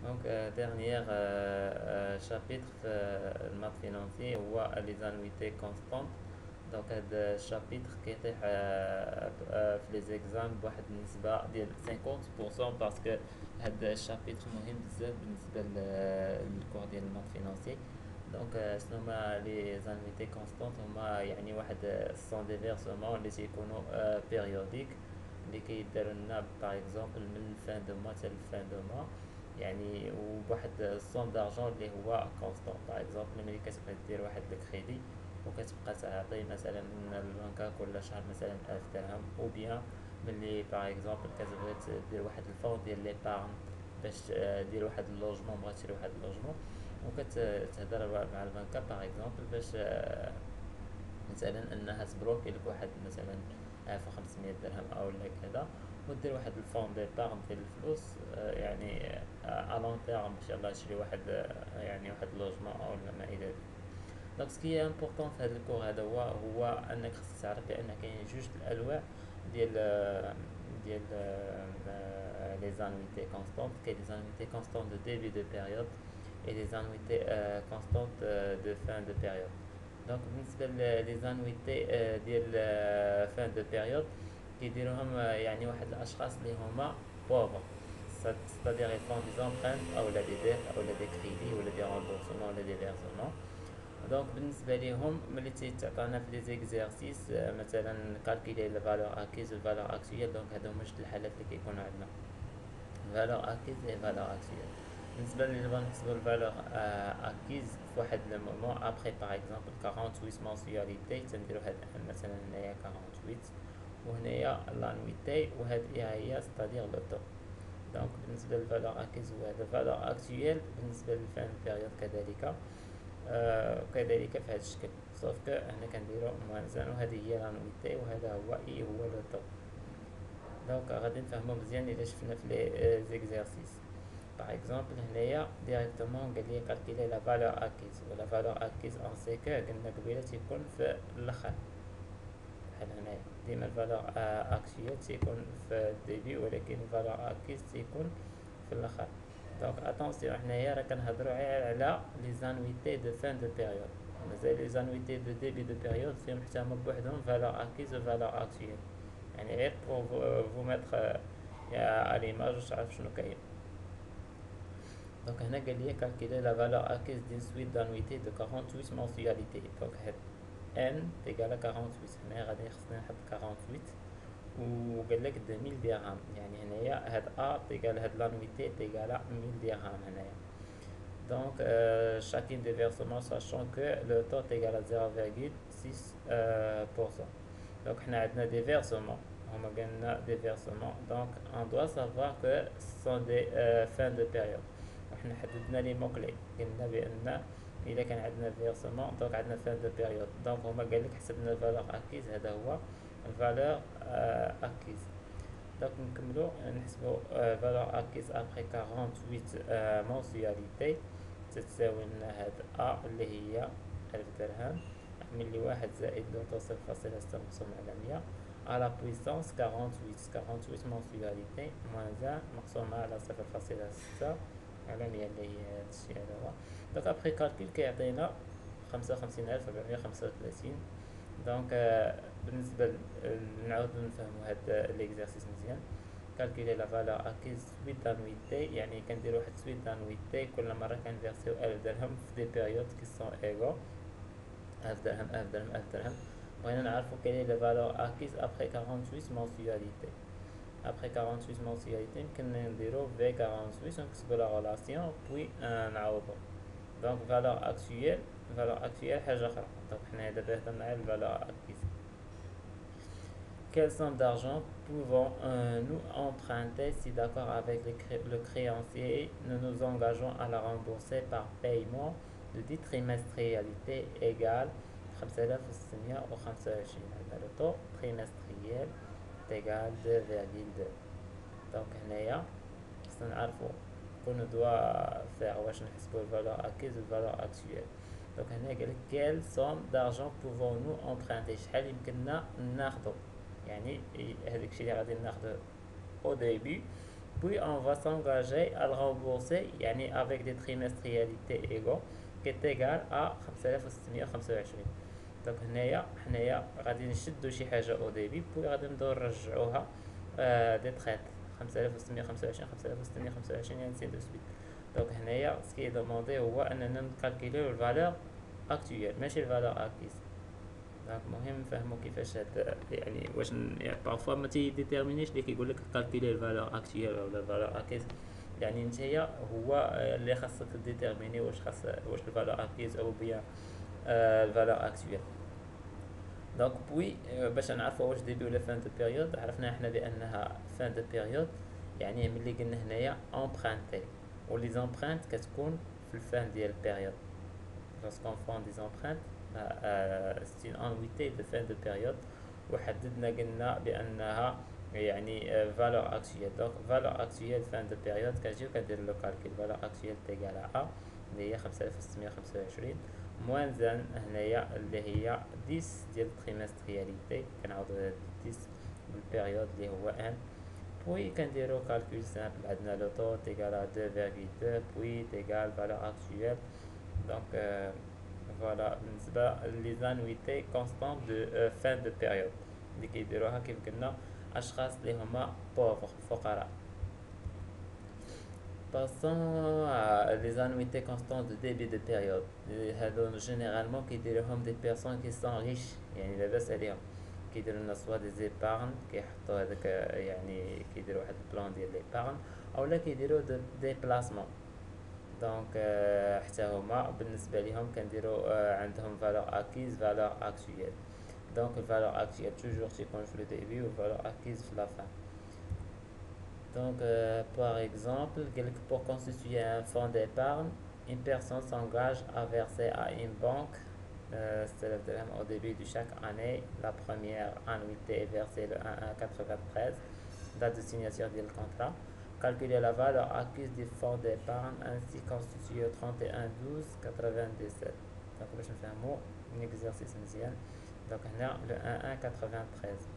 Donc, dernier chapitre le maths financier هو les annuités constantes. دونك هذا الشابيتر كيطيح في لي زيكزام بواحد النسبة ديال 50% باسكو هذا الشابيتر مهم بزاف بالنسبة للكور ديال الماث فينانسي. دونك شنو هما لي زانويتي كونستانت؟ هما يعني واحد سون دي فيرسمون اللي تيكونوا بيريوديك، اللي كيداروا لنا باغ اكزومبل من الفان دو موا حتى الفان دو موا، يعني وبواحد الصوم دارجون اللي هو كونستون. باغ اكزومبل ملي كتبغي دير واحد الكريدي وكتبقى تعطي مثلا البنكة كل شهر مثلا 1000 درهم، او بيان ملي باغ اكزومبل كتبغي دير واحد الفون ديال ليبارن باش دير واحد اللوجمون، بغا تشري واحد اللوجمون وكتهضر مع البنكة باغ اكزومبل باش مثلا انها تبلوكي لك واحد مثلا 1500 درهم او ولا كذا، ودير واحد الفون ديبارن ديال الفلوس يعني الون تيرم باش يلاه تشري واحد يعني واحد اللوجمون او ولا ما الى ذلك. دونك سكي امبورطون في هذا الكور هذا هو انك خصك تعرف بان كاين جوج الانواع ديال ديال لي زانويتي كونستانت. كاين لي زانويتي كونستانت دو ديبي دو بيريود اي لي زانويتي كونستانت دو فان دو بيريود. دونك بالنسبه لي زانويتي ديال فان دو بيريود كيديروهم يعني واحد الاشخاص اللي هما بوفر، c'est-à-dire ils font des emprunts او لا دي ديت او لا دي كريدي ولا دي رامبورسمون ولا دي فيرسمون. دونك بالنسبه ليهم ملي تيتعطانا في لي زيكزارسيس مثلا كالكيلي لا فالور اكيز و فالور اكتويل، دونك هادو هما جوج الحالات اللي كيكونوا عندنا فالور اكيز و فالور اكتويل. بالنسبه لي نبغى نحسبوا الفالور اكيز في واحد لو مومون ابخي باغ اكزومبل 48 مونسياليتي تنديرو هاد مثلا هنايا 48 وهنايا لانويتي وهاد هي ستادير لو طو. دونك بالنسبه للفالور اكيز هو هذا فالور اكتويل، بالنسبه للفان بيريود كذلك كذلك في هذا الشكل، سوف كو هنا كنديرو موازن وهذه هي لانويتي وهذا هو اي هو لو طو. دونك غادي نفهمو مزيان الا شفنا في لي زيكزارسيس. باغ اكزومبل هنايا ديريكتومون قال لي كالكيلي لا فالور اكيز، ولا فالور اكيز اون سي كو قلنا قبيله تيكون في الاخر بحال هنايا ديما الفالور اكتويل تيكون في الديبي ولكن الفالور اكيز تيكون في الاخر. دونك اتونسيون حنايا راه كنهضروا غير على لي زانويتي دو فان دو بيريود، مازال لي زانويتي دو ديبي دو بيريود فيهم حتى هما بوحدهم فالور اكيز و فالور اكتويل، يعني غير بور فو ميتر يا ليماج واش تعرف شنو كاين. دونك هنا قال لي calculer la valeur acquise d'une suite d'annuités de 48 mensualités. دونك هاد n تيقال 48، هنا غادي خصني نحط 48 وقال لك 2000 درهم، يعني هنايا هاد ا تيقال هاد لانويتي تيقال 1000 درهم هنايا. دونك chacune des versements sachant que le taux est égal à 0,6%. donc حنا عندنا des versements، هما قالنا des versements، donc on doit savoir que ce sont des fins de période. وحنا حددنا لي موكلي قلنا بان اذا كان عندنا فيرسمون دونك عندنا فان دو بيريود، دونك هما قال لك حسبنا الفالور اكيز، هذا هو الفالور اكيز. دونك نكملو نحسبو فالور اكيز ابخي 48 مونسياليتي تتساوي لنا هاد ا اللي هي 1000 درهم ملي واحد زائد لوطو 0.6 مقسوم على 100 على بويسونس 48 mensualité moins 1 مقسومة على 0.6 على 100 اللي هي هادشي هذا هو. دونك ابخي كالكول كيعطينا 55435. دونك بالنسبة نعاود نفهمو هاد ليكزارسيس مزيان. كالكولي لا فالور اكيز سويت دانويتي، يعني كندير واحد سويت دانويتي كل مرة كنفيرسيو 1000 درهم في دي بيريود كي سون ايغو 1000 درهم 1000 درهم 1000 درهم. بغينا نعرفو كاين لا فالور اكيز ابخي 48 mensualité. ابخي 48 mensualité يمكن نديرو في 48 ونكتبو لا غولاسيون بوي نعوضو. دونك فالور اكتويل، فالور اكتويل حاجة اخرى. دونك حنايا دابا هضرنا على الفالور اكيز. Quelle somme d'argent pouvons-nous emprunter si d'accord avec le créancier nous nous engageons à la rembourser par paiement de 10 trimestrialité égale 5625. Le taux trimestriel est égal 2,2. donc هنايا خصنا نعرفو كون دوا فيغ واش نحسبو الفالور اكيز و الفالور اكتويل. دونك هنا قالك quelle somme d'argent pouvons-nous emprunter، شحال يمكننا ناخدو، يعني هذاك الشيء اللي غادي ناخدو او ديبي puis on va s'engager à le rembourser يعني avec des trimestrialités égaux qui est égal à 5625. دونك هنايا حنايا غادي نشدو شي حاجة او ديبي بوي غادي نبداو نرجعوها دي تخيط 5625 5625 يعني سي دو سويت. دونك هنايا سكي دوموندي هو اننا نكالكيليو الفالور اكتويال ماشي الفالور اكيز. دونك مهم نفهمو كيفاش هاد يعني واش يعني بارفوا ما تيديتيرمينيش لي كيقول لك كالكيلي الفالور اكتويال ولا الفالور اكيز، يعني نتايا هو اللي خاصك ديتيرميني واش واش الفالور اكيز او بيان الفالور اكتويال. دونك بوي باش نعرفو واش ديبي ولا فان دو بيريود، عرفنا حنا بانها فان دو بيريود يعني ملي قلنا هنايا امبرانتي، و لي زامبرانت كتكون في الفان ديال البيريود. lorsqu'on fait des empreintes c'est une annuité de fin de période، وحددنا قلنا بانها يعني valeur actuelle. donc valeur actuelle fin de période كنجيو كندير لو كالكول valeur actuelle تيغال ا اللي هي 5625 موان زان هنايا اللي هي 10 ديال التريمسترياليتي كنعوضو 10 بالبيريود اللي هو ان، بوي كنديرو كالكول سامبل عندنا لو طو تيغال 2.2 بوي تيغال valeur actuelle. donc فوالا بالنسبة لي زانويتي كونستون دو فان دو بيريود اللي كيديروها كيف قلنا اشخاص اللي هما بوفر فقراء. باسون لي زانويتي كونستون دو ديبي دو بيريود، هادو جينيرالمون كيديروهم دي بيرسون كي سون ريش يعني لاباس عليهم، كيديرو لنا سوا دي زيبارن كيحطو هذاك يعني كيديرو واحد البلان ديال ليبارن اولا كيديرو دي بلاسمون. دونك حتى هما بالنسبه ليهم كنديرو عندهم فالور اكيز فالور اكتويل. دونك الفالور اكتويل توجور تيكون في لو ديبي و فالور اكيز في لا فان. دونك par exemple قالك pour constituer un fonds d'épargne une personne s'engage à verser à une banque 6000 dirhams au début de chaque année. La première annuité est versée le 1/1/93 date de signature du contrat. Calculer la valeur acquise du fonds d'épargne ainsi constitué au 31/12/97. donc باش نفهمو l'exercice مزيان. donc هنا le 1/1/93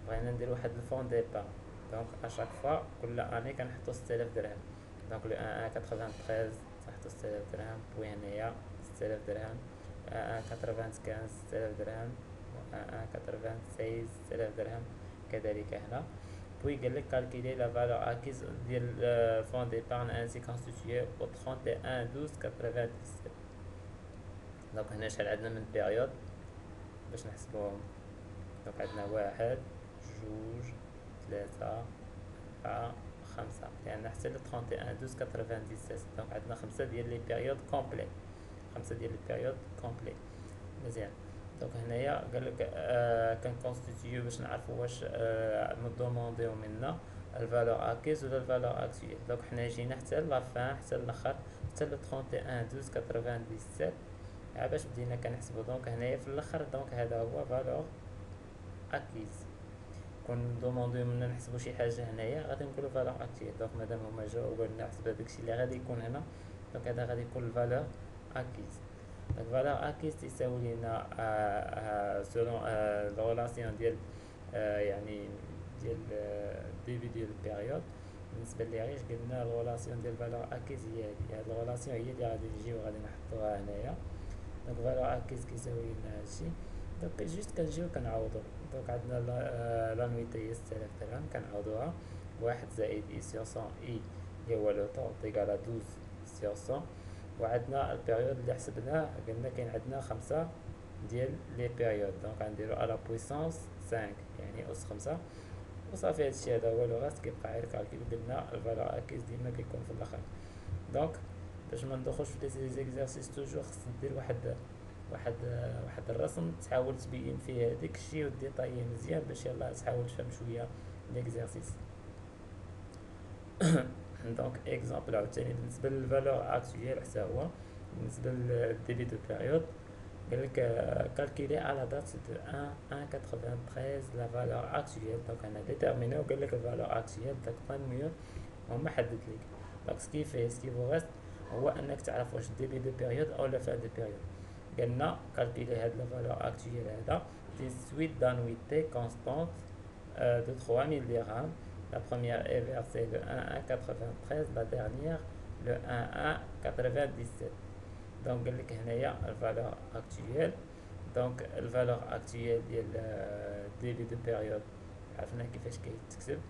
بغينا نديرو واحد الفون ديبارن، دونك اشاك فوا كل اني كنحطو 6000 درهم. دونك لو 1/1/93 تحطو 6000 درهم، بوي هنايا 6000 درهم، 1/95 6000 درهم، 1/96 6000 درهم كذلك هنا. Puis il a calculé la valeur acquise du fonds d'épargne ainsi constitué au 31/12/97. donc هنا شحال عندنا من بيريود باش نحسبوهم. donc عندنا 1 2 3 4 5 لأن حتى ل 31/12/97. donc عندنا 5 ديال لي بيريود كومبلي، 5 ديال لي بيريود كومبلي مزيان. دونك هنايا قالك كنكونستيتيو باش نعرفو واش ندومونديو منا الفالور اكيز ولا الفالور اكتويل. دونك حنا جينا حتى لافان حتى الاخر حتى ل 31/12/97 باش بدينا كنحسبو. دونك هنايا في الاخر دونك هذا هو فالور اكيز. كون ندومونديو منا نحسبو شي حاجه هنايا غادي نقولو فالور اكتويل. دونك مادام هما جاو قالنا حسب داكشي اللي غادي يكون هنا، دونك هذا غادي يكون الفالور اكيز. donc valeur acquise تساوي لنا selon la relation ديال يعني ديال ديبي ديال البيريود. بالنسبه لي غير قلنا الريلاسيون ديال valeur acquise هي هاد الريلاسيون هي اللي غادي نجيو غادي نحطوها هنايا. donc valeur acquise كيساوي لنا هادشي. donc جوست كنجيو كنعوضو. donc عندنا لانويتي هي 6000 درهم كنعوضوها 1 زائد اي سور 100 اي اللي هو لو طون ايكال 12 سور 100. وعندنا البيريود اللي حسبناه قلنا كاين عندنا 5 ديال لي بيريود. دونك غنديرو على بويسونس 5 يعني اس 5 وصافي. هادشي هذا هو لو غاست كيبقى غير كالكول. قلنا الفالور اكيز ديما كيكون في الاخر. دونك باش ما ندخلش في لي زيكزارسيس توجور خص دير واحد الرسم تحاول تبين فيه هذاك الشيء وديطاييه مزيان باش يلاه تحاول تفهم شويه ليكزارسيس. دونك اكزامبل عاوتاني بالنسبه للفالور اكتويل حتى هو بالنسبه للديبي دو بيريود قالك كالكولي على دات دو 1/1/93 لا فالور اكتويل. دونك انا ديتيرميني وقالك الفالور اكتويل داك طانيو هما حدد ليك. دونك سكي فو غاست هو انك تعرف واش ديبي دو بيريود او لا فان دو بيريود. قلنا كالكولي هاد لا فالور اكتويل هذا دي سويت دانويتي كونستانت دو 3000 درهم La première est versée le 1-1-93, la dernière le 1-1-97. Donc قال لك هنايا الفالور اكتويل. دونك الفالور اكتويل ديال ديبي دو بيريود عرفنا كيفاش كيتكتب،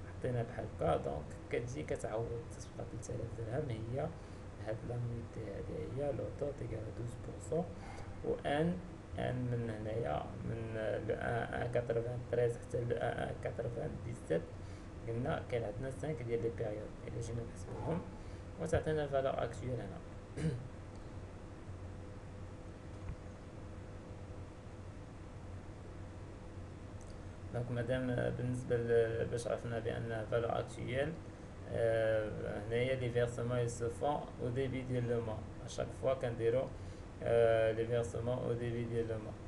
حطينا بحال هكا. دونك كتجي كتعوض تصفى 3000 درهم، هي هاد لانويتي هادي هي لوطو تيكال 12%. و ان من هنايا من لو 1-1-93 حتى لو 1-1-97 قلنا كاين عندنا 5 ديال لي بيريود الا جينا نحسبوهم وتعطينا الفالور اكتويل هنا. دونك مادام بالنسبه باش عرفنا بان فالور اكتويل، هنايا لي فيرسمون يسو او ديبي ديال لو موا. اشاك فوا كنديرو لي فيرسمون او ديبي ديال لو موا.